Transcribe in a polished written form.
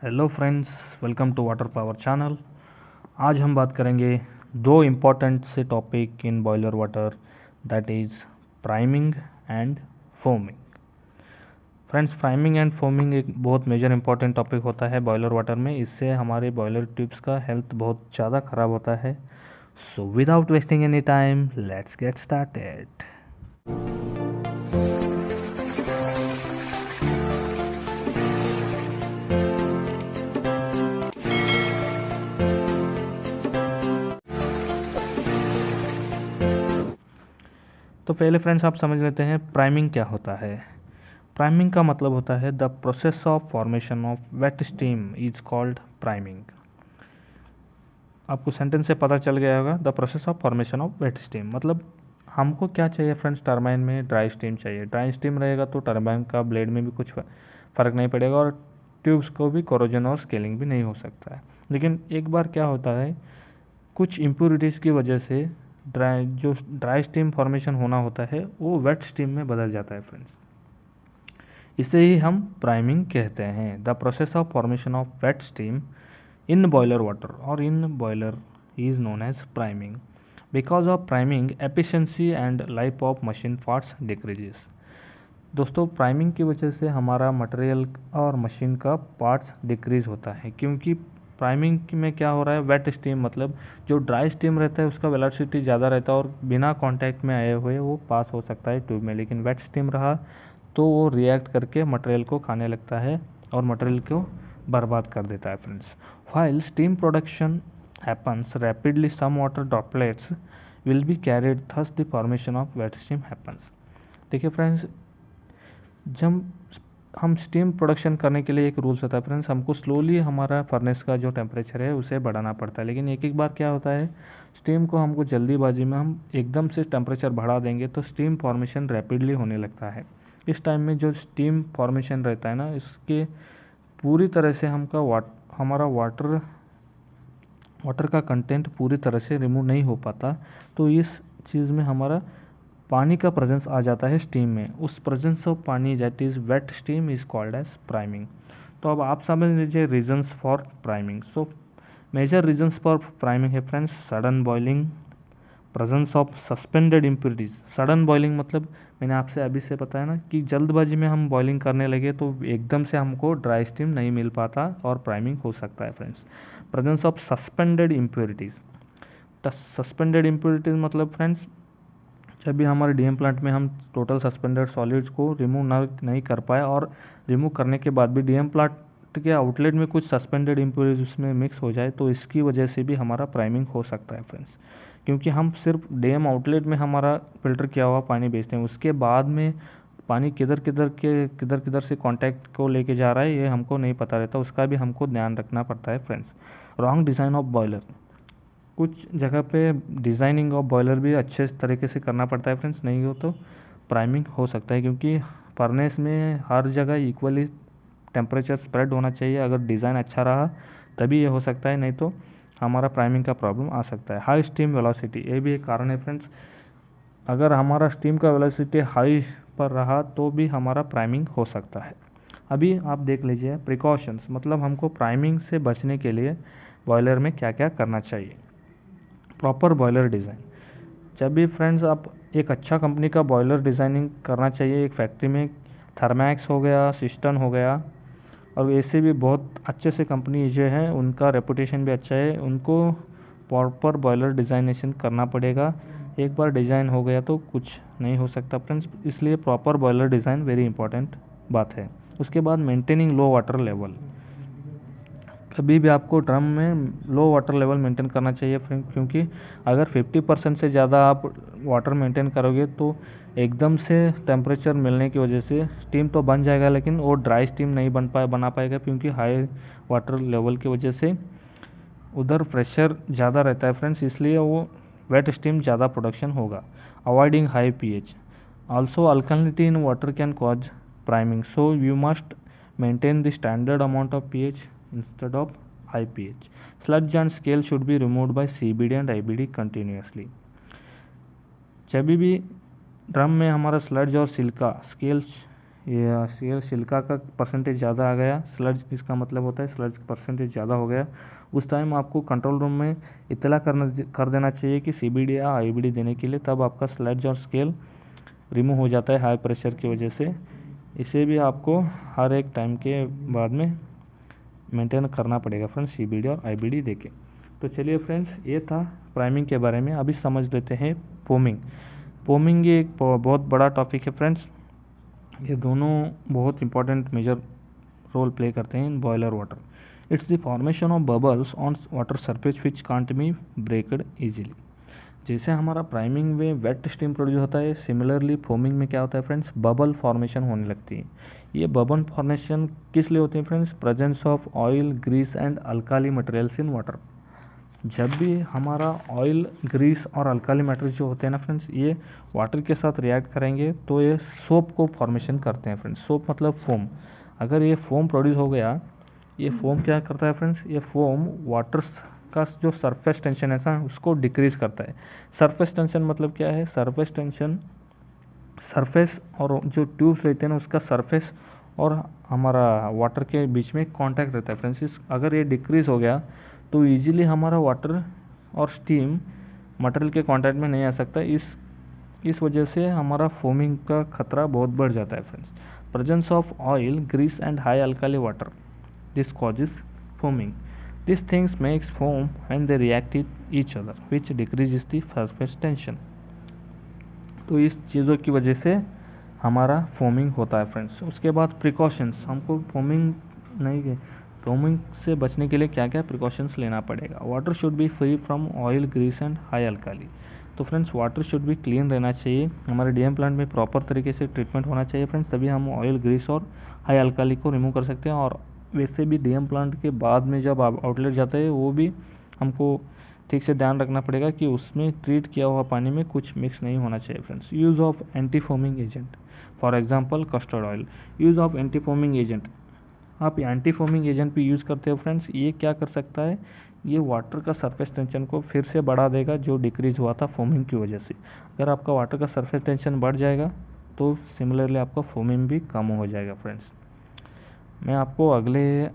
Hello friends, welcome to water power channel. आज हम बात करेंगे दो इम्पॉर्टेंट से topic in boiler water, that is priming and foaming. Friends, priming and foaming एक बहुत मेजर इंपॉर्टेंट टॉपिक होता है बॉयलर वाटर में। इससे हमारे बॉयलर ट्यूब्स का हेल्थ बहुत ज़्यादा ख़राब होता है। So without wasting any time, let's get started. तो पहले फ्रेंड्स आप समझ लेते हैं प्राइमिंग क्या होता है। प्राइमिंग का मतलब होता है the process of formation of wet steam is called priming. आपको सेंटेंस से पता चल गया होगा, the process of formation of wet steam मतलब हमको क्या चाहिए फ्रेंड्स, टरबाइन में ड्राई स्टीम चाहिए। ड्राई स्टीम रहेगा तो टरबाइन का ब्लेड में भी कुछ फ़र्क नहीं पड़ेगा और ट्यूब्स को भी कोरोजन और स्केलिंग भी नहीं हो सकता है। लेकिन एक बार क्या होता है, कुछ इम्प्योरिटीज़ की वजह से ड्राई स्टीम फॉर्मेशन होना होता है वो वेट स्टीम में बदल जाता है फ्रेंड्स। इसे ही हम प्राइमिंग कहते हैं। The process of formation of wet steam in boiler water और in boiler is known as priming. Because of priming efficiency and life of machine parts decreases. दोस्तों, प्राइमिंग की वजह से हमारा मटेरियल और मशीन का पार्ट्स डिक्रीज होता है, क्योंकि प्राइमिंग में क्या हो रहा है, वेट स्टीम मतलब जो ड्राई स्टीम रहता है उसका वेलोसिटी ज़्यादा रहता है और बिना कांटेक्ट में आए हुए वो पास हो सकता है ट्यूब में। लेकिन वेट स्टीम रहा तो वो रिएक्ट करके मटेरियल को खाने लगता है और मटेरियल को बर्बाद कर देता है friends. While steam production happens rapidly, some water droplets will be carried, thus the formation of wet steam happens. देखिए फ्रेंड्स, जब हम स्टीम प्रोडक्शन करने के लिए एक रूल्स होता है फ्रेंड्स, हमको स्लोली हमारा फर्नेस का जो टेम्परेचर है उसे बढ़ाना पड़ता है। लेकिन एक एक बार क्या होता है, स्टीम को हमको जल्दीबाजी में हम एकदम से टेम्परेचर बढ़ा देंगे तो स्टीम फॉर्मेशन रैपिडली होने लगता है। इस टाइम में जो स्टीम फॉर्मेशन रहता है ना, इसके पूरी तरह से हमारा वाटर का कंटेंट पूरी तरह से रिमूव नहीं हो पाता। तो इस चीज़ में हमारा पानी का प्रेजेंस आ जाता है स्टीम में। उस presence of pani that is wet steam is called as priming. तो अब आप समझ लीजिए reasons for priming. So major reasons for priming है friends, sudden boiling, presence of suspended impurities. Sudden boiling मतलब मैंने आपसे अभी से बताया ना कि जल्दबाजी में हम बॉइलिंग करने लगे तो एकदम से हमको ड्राई स्टीम नहीं मिल पाता और प्राइमिंग हो सकता है friends. Presence of suspended impurities, suspended impurities मतलब फ्रेंड्स जब भी हमारे डीएम प्लांट में हम टोटल सस्पेंडेड सॉलिड्स को रिमूव नहीं कर पाए और रिमूव करने के बाद भी डीएम प्लांट के आउटलेट में कुछ सस्पेंडेड इम्प्योरिटीज उसमें मिक्स हो जाए तो इसकी वजह से भी हमारा प्राइमिंग हो सकता है फ्रेंड्स। क्योंकि हम सिर्फ डीएम आउटलेट में हमारा फिल्टर किया हुआ पानी बेचते हैं, उसके बाद में पानी किधर किधर से कांटेक्ट को लेके जा रहा है ये हमको नहीं पता रहता, उसका भी हमको ध्यान रखना पड़ता है friends. Wrong design of boiler, कुछ जगह पे डिज़ाइनिंग ऑफ बॉयलर भी अच्छे तरीके से करना पड़ता है फ्रेंड्स, नहीं हो तो प्राइमिंग हो सकता है। क्योंकि फर्नेस में हर जगह इक्वली टेम्परेचर स्प्रेड होना चाहिए। अगर डिज़ाइन अच्छा रहा तभी ये हो सकता है, नहीं तो हमारा प्राइमिंग का प्रॉब्लम आ सकता है। हाई स्टीम वेलोसिटी, ये भी एक कारण है फ्रेंड्स। अगर हमारा स्टीम का वेलोसिटी हाई पर रहा तो भी हमारा प्राइमिंग हो सकता है। अभी आप देख लीजिए प्रिकॉशंस, मतलब हमको प्राइमिंग से बचने के लिए बॉयलर में क्या क्या करना चाहिए। प्रॉपर बॉयलर डिज़ाइन, जब भी फ्रेंड्स आप एक अच्छा कंपनी का बॉयलर डिज़ाइनिंग करना चाहिए एक फैक्ट्री में, थर्मैक्स हो गया, सिस्टन हो गया, और ऐसे भी बहुत अच्छे से कंपनी जो है उनका रेपुटेशन भी अच्छा है, उनको प्रॉपर बॉयलर डिज़ाइनेशन करना पड़ेगा। एक बार डिज़ाइन हो गया तो कुछ नहीं हो सकता फ्रेंड्स, इसलिए proper boiler design very important बात है। उसके बाद मेंटेनिंग लो वाटर लेवल, कभी भी आपको ड्रम में लो वाटर लेवल मेंटेन करना चाहिए फ्रेंड, क्योंकि अगर 50% से ज़्यादा आप वाटर मेंटेन करोगे तो एकदम से टेम्परेचर मिलने की वजह से स्टीम तो बन जाएगा लेकिन वो ड्राई स्टीम नहीं बना पाएगा, क्योंकि हाई वाटर लेवल की वजह से उधर प्रेशर ज़्यादा रहता है फ्रेंड्स, इसलिए वो वेट स्टीम ज़्यादा प्रोडक्शन होगा। Avoiding high pH, also alkalinity in water can cause priming, so you must maintain the standard amount of pH instead of high pH. Sludge and scale should be removed by CBD and IBD continuously. जब भी drum में हमारा स्लड्ज और Chilka scale ये silica का percentage ज़्यादा आ गया, sludge इसका मतलब होता है स्लज परसेंटेज ज़्यादा हो गया, उस टाइम आपको कंट्रोल रूम में इत्तला कर देना चाहिए कि CBD या IBD देने के लिए, तब आपका स्लज और स्केल रिमूव हो जाता है हाई प्रेशर की वजह से। इसे भी आपको हर एक टाइम के बाद में मेंटेन करना पड़ेगा फ्रेंड्स, CBD और IBD देके। तो चलिए फ्रेंड्स, ये था प्राइमिंग के बारे में। अभी समझ लेते हैं फोमिंग। फोमिंग ये एक बहुत बड़ा टॉपिक है फ्रेंड्स। ये दोनों बहुत इंपॉर्टेंट मेजर रोल प्ले करते हैं in boiler water. It's the formation of bubbles on water surface which can't be breaked easily. जैसे हमारा प्राइमिंग में वेट स्टीम प्रोड्यूस होता है, सिमिलरली फोमिंग में क्या होता है फ्रेंड्स, बबल फॉर्मेशन होने लगती है। ये बबल फॉर्मेशन किस लिए होती है friends, presence of oil, grease and alkali materials in water. जब भी हमारा ऑयल, ग्रीस और अल्काली मैटर्स जो होते हैं ना फ्रेंड्स, ये वाटर के साथ रिएक्ट करेंगे तो ये सोप को फॉर्मेशन करते हैं फ्रेंड्स। सोप मतलब फोम। अगर ये फोम प्रोड्यूस हो गया, ये फोम क्या करता है फ्रेंड्स, ये फोम वाटर का जो सरफेस टेंशन है ना उसको डिक्रीज करता है। सरफेस टेंशन मतलब क्या है, सरफेस टेंशन सरफेस और जो ट्यूब्स रहते हैं ना उसका सरफेस और हमारा वाटर के बीच में कांटेक्ट रहता है फ्रेंड्स। अगर ये डिक्रीज हो गया तो इजीली हमारा वाटर और स्टीम मटेरियल के कांटेक्ट में नहीं आ सकता। इस वजह से हमारा फोमिंग का खतरा बहुत बढ़ जाता है friends. Presence of oil, grease and high alkali water, this causes foaming. These things makes foam when they react with each other, which decreases the surface tension. तो इस चीज़ों की वजह से हमारा फोमिंग होता है फ्रेंड्स। उसके बाद प्रिकॉशंस, हमको फोमिंग से बचने के लिए क्या क्या प्रिकॉशंस लेना पड़ेगा। Water should be free from oil, grease and high alkali. तो friends water should be clean रहना चाहिए। हमारे डीएम प्लांट में प्रॉपर तरीके से ट्रीटमेंट होना चाहिए फ्रेंड्स, तभी हम ऑयल, ग्रीस और हाई अल्काली को रिमूव कर सकते हैं। और वैसे भी डीएम प्लांट के बाद में जब आउटलेट जाता है वो भी हमको ठीक से ध्यान रखना पड़ेगा कि उसमें ट्रीट किया हुआ पानी में कुछ मिक्स नहीं होना चाहिए friends. Use of anti foaming agent, for example custard oil. Use of anti foaming agent, आप एंटी फोमिंग एजेंट भी यूज़ करते हो फ्रेंड्स। ये क्या कर सकता है, ये वाटर का सरफेस टेंशन को फिर से बढ़ा देगा जो डिक्रीज हुआ था फोमिंग की वजह से। अगर आपका वाटर का सरफेस टेंशन बढ़ जाएगा तो सिमिलरली आपका फोमिंग भी कम हो जाएगा फ्रेंड्स। मैं आपको अगले